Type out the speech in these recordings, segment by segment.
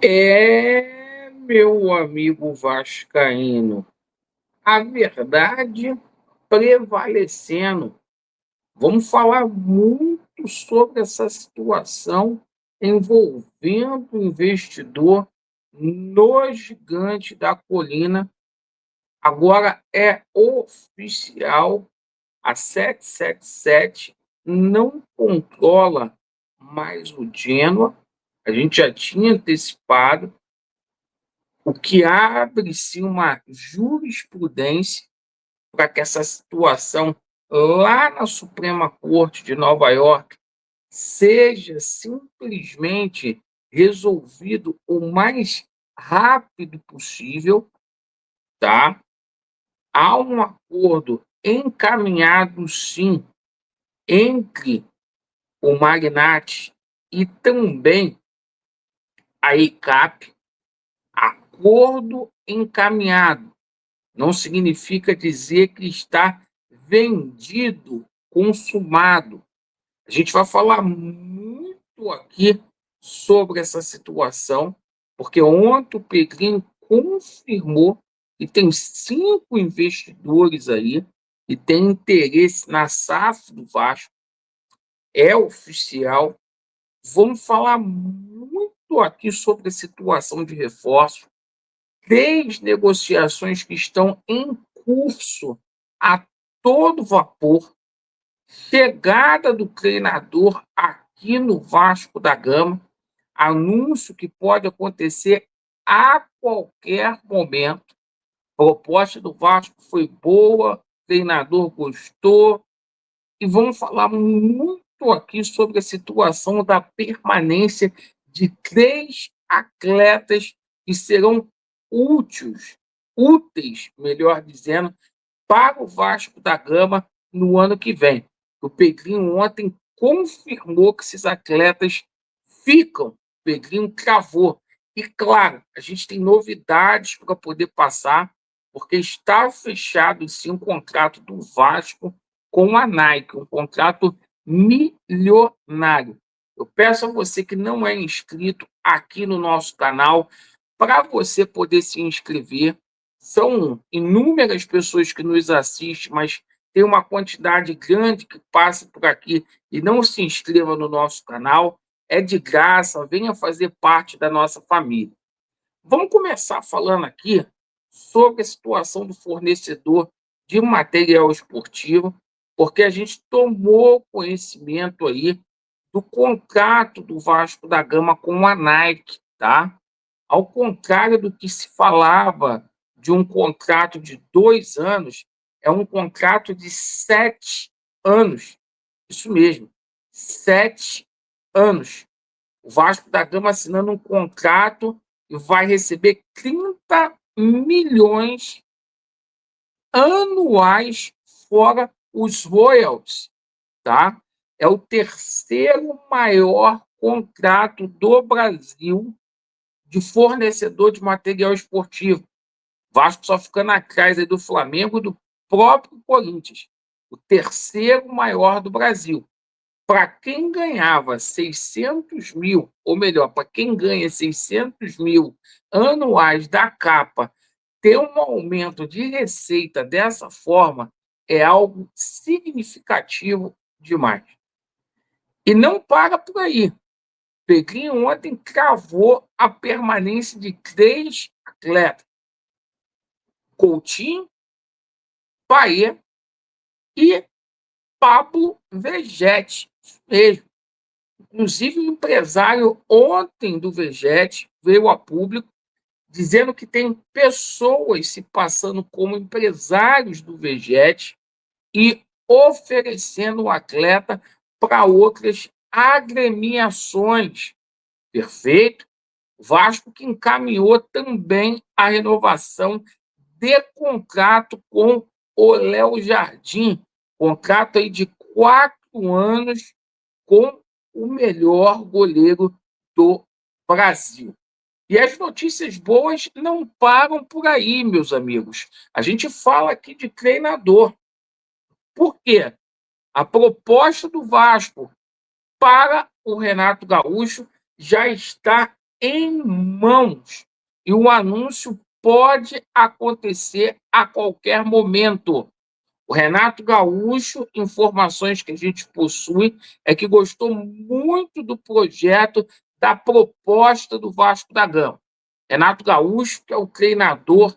Meu amigo vascaíno, a verdade prevalecendo. Vamos falar muito sobre essa situação envolvendo o investidor no Gigante da Colina. Agora é oficial, a 777 não controla mais o Genoa. A gente já tinha antecipado, o que abre-se uma jurisprudência para que essa situação lá na Suprema Corte de Nova York seja simplesmente resolvido o mais rápido possível, tá? Há um acordo encaminhado, sim, entre o magnate e também a ECAP, acordo encaminhado. Não significa dizer que está vendido, consumado. A gente vai falar muito aqui sobre essa situação, porque ontem o Pedrinho confirmou que tem 5 investidores aí que têm interesse na SAF do Vasco, é oficial. Vamos falar muito aqui sobre a situação de reforço, 3 negociações que estão em curso a todo vapor, chegada do treinador aqui no Vasco da Gama, anúncio que pode acontecer a qualquer momento. A proposta do Vasco foi boa, o treinador gostou, e vamos falar muito aqui sobre a situação da permanência de 3 atletas que serão úteis, melhor dizendo, para o Vasco da Gama no ano que vem. O Pedrinho ontem confirmou que esses atletas ficam. O Pedrinho cravou. E, claro, a gente tem novidades para poder passar, porque está fechado, sim, um contrato do Vasco com a Nike, um contrato milionário. Eu peço a você que não é inscrito aqui no nosso canal, para você poder se inscrever. São inúmeras pessoas que nos assistem, mas tem uma quantidade grande que passa por aqui e não se inscreva no nosso canal. É de graça, venha fazer parte da nossa família. Vamos começar falando aqui sobre a situação do fornecedor de material esportivo, porque a gente tomou conhecimento aí do contrato do Vasco da Gama com a Nike, tá? Ao contrário do que se falava de um contrato de 2 anos, é um contrato de 7 anos. Isso mesmo, 7 anos. O Vasco da Gama assinando um contrato e vai receber 30 milhões anuais, fora os royalties, tá? É o terceiro maior contrato do Brasil de fornecedor de material esportivo. Vasco só ficando atrás aí do Flamengo e do próprio Corinthians. O terceiro maior do Brasil. Para quem ganhava 600 mil, ou melhor, para quem ganha 600 mil anuais da capa, ter um aumento de receita dessa forma é algo significativo demais. E não para por aí. Pedrinho ontem cravou a permanência de 3 atletas: Coutinho, Paê e Pablo Vegetti. Isso mesmo. Inclusive, o empresário ontem do Vegetti veio a público dizendo que tem pessoas se passando como empresários do Vegetti e oferecendo o atleta para outras agremiações. Perfeito? Vasco que encaminhou também a renovação de contrato com o Léo Jardim, contrato aí de 4 anos com o melhor goleiro do Brasil. E as notícias boas não param por aí, meus amigos. A gente fala aqui de treinador. Por quê? A proposta do Vasco para o Renato Gaúcho já está em mãos e o anúncio pode acontecer a qualquer momento. O Renato Gaúcho, informações que a gente possui, é que gostou muito do projeto, da proposta do Vasco da Gama. Renato Gaúcho, que é o treinador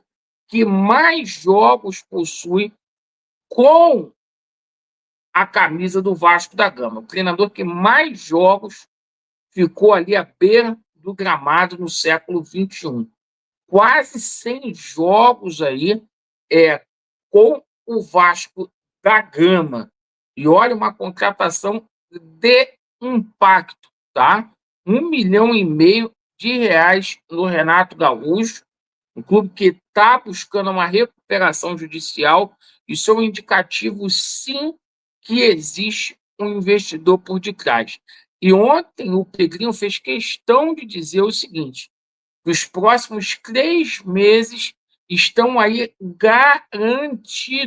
que mais jogos possui com a camisa do Vasco da Gama. O treinador que mais jogos ficou ali à beira do gramado no século XXI. Quase 100 jogos aí com o Vasco da Gama. E olha, uma contratação de impacto, tá? 1,5 milhão no Renato Gaúcho, um clube que está buscando uma recuperação judicial. Isso é um indicativo, sim, que existe um investidor por detrás. E ontem o Pedrinho fez questão de dizer o seguinte: os próximos 3 meses estão aí garantidos,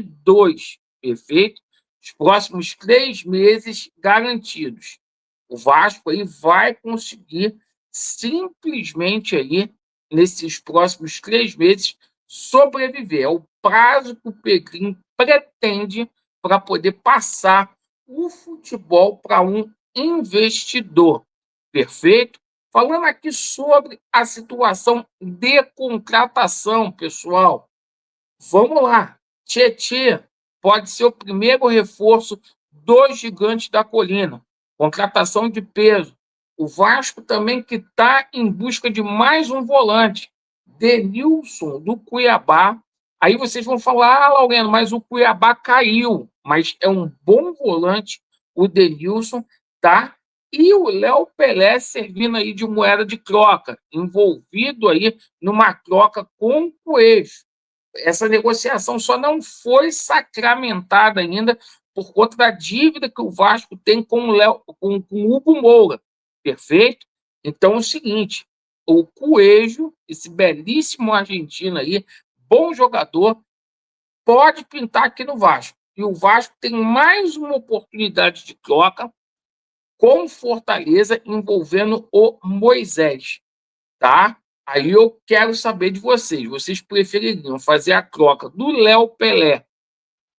perfeito? Os próximos 3 meses garantidos. O Vasco aí vai conseguir simplesmente aí, nesses próximos 3 meses, sobreviver. É o prazo que o Pedrinho pretende para poder passar o futebol para um investidor. Perfeito? Falando aqui sobre a situação de contratação, pessoal. Vamos lá. Tietê pode ser o primeiro reforço dos Gigantes da Colina. Contratação de peso. O Vasco também que está em busca de mais um volante. Denilson, do Cuiabá. Aí vocês vão falar, Laureno, mas o Cuiabá caiu. Mas é um bom volante, o Denilson, tá? E o Léo Pelé servindo aí de moeda de troca, envolvido aí numa troca com o Coelho. Essa negociação só não foi sacramentada ainda por conta da dívida que o Vasco tem com o, com o Hugo Moura, perfeito? Então é o seguinte, o Coelho, esse belíssimo argentino aí, bom jogador, pode pintar aqui no Vasco. E o Vasco tem mais uma oportunidade de troca com Fortaleza envolvendo o Moisés, tá? Aí eu quero saber de vocês. Vocês prefeririam fazer a troca do Léo Pelé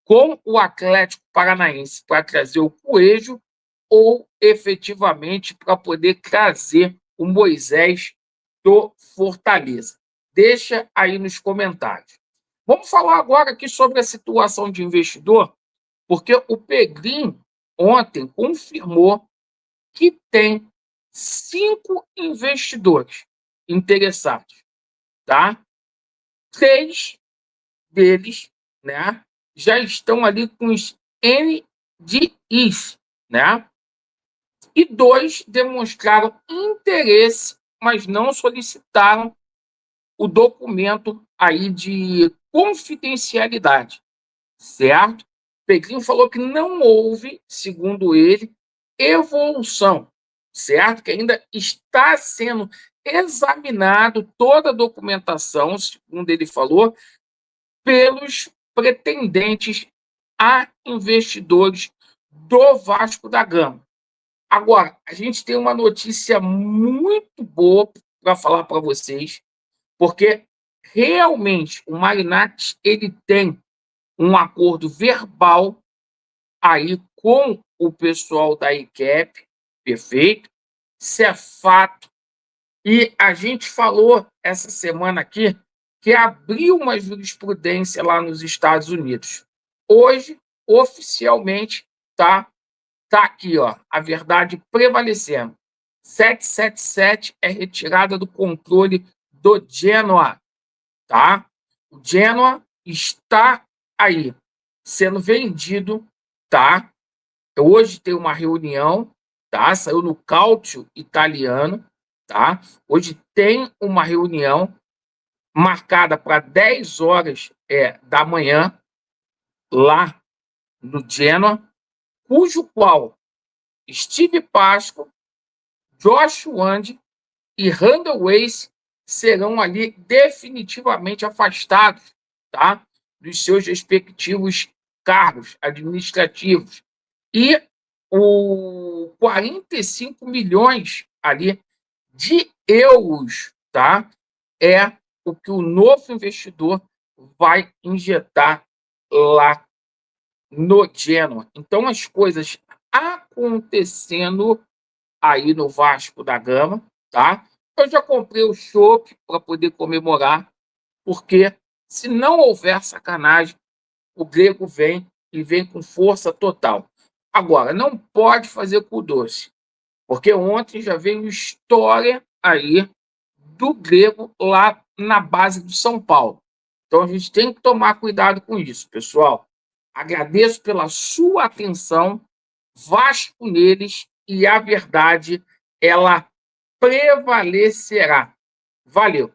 com o Atlético Paranaense para trazer o Coelho ou efetivamente para poder trazer o Moisés do Fortaleza? Deixa aí nos comentários. Vamos falar agora aqui sobre a situação de investidor, porque o Pedrinho ontem confirmou que tem 5 investidores interessados, tá? 3 deles, né, já estão ali com os NDIs, né? E 2 demonstraram interesse, mas não solicitaram o documento aí de confidencialidade, certo? Pedrinho falou que não houve, segundo ele, evolução, certo? Que ainda está sendo examinado toda a documentação, segundo ele falou, pelos pretendentes a investidores do Vasco da Gama. Agora, a gente tem uma notícia muito boa para falar para vocês, porque realmente o Marinacci ele tem um acordo verbal aí com o pessoal da ICAP, perfeito? Isso é fato. E a gente falou essa semana aqui que abriu uma jurisprudência lá nos Estados Unidos. Hoje, oficialmente, tá aqui, ó, a verdade prevalecendo. 777 é retirada do controle do Genoa, tá? O Genoa está aí sendo vendido, tá? Hoje tem uma reunião, tá? Saiu no Calcio Italiano, tá? Hoje tem uma reunião marcada para 10 horas da manhã, lá no Genoa, cujo qual Steve Pasco, Josh Wand e Randall Weiss serão ali definitivamente afastados, tá? Dos seus respectivos cargos administrativos. E o 45 milhões ali de euros, tá? É o que o novo investidor vai injetar lá no Genoa. Então, as coisas acontecendo aí no Vasco da Gama, tá? Eu já comprei o chopp para poder comemorar, porque se não houver sacanagem, o grego vem e vem com força total. Agora, não pode fazer com o doce, porque ontem já veio história aí do grego lá na base do São Paulo. Então a gente tem que tomar cuidado com isso, pessoal. Agradeço pela sua atenção, Vasco neles e a verdade ela prevalecerá. Valeu!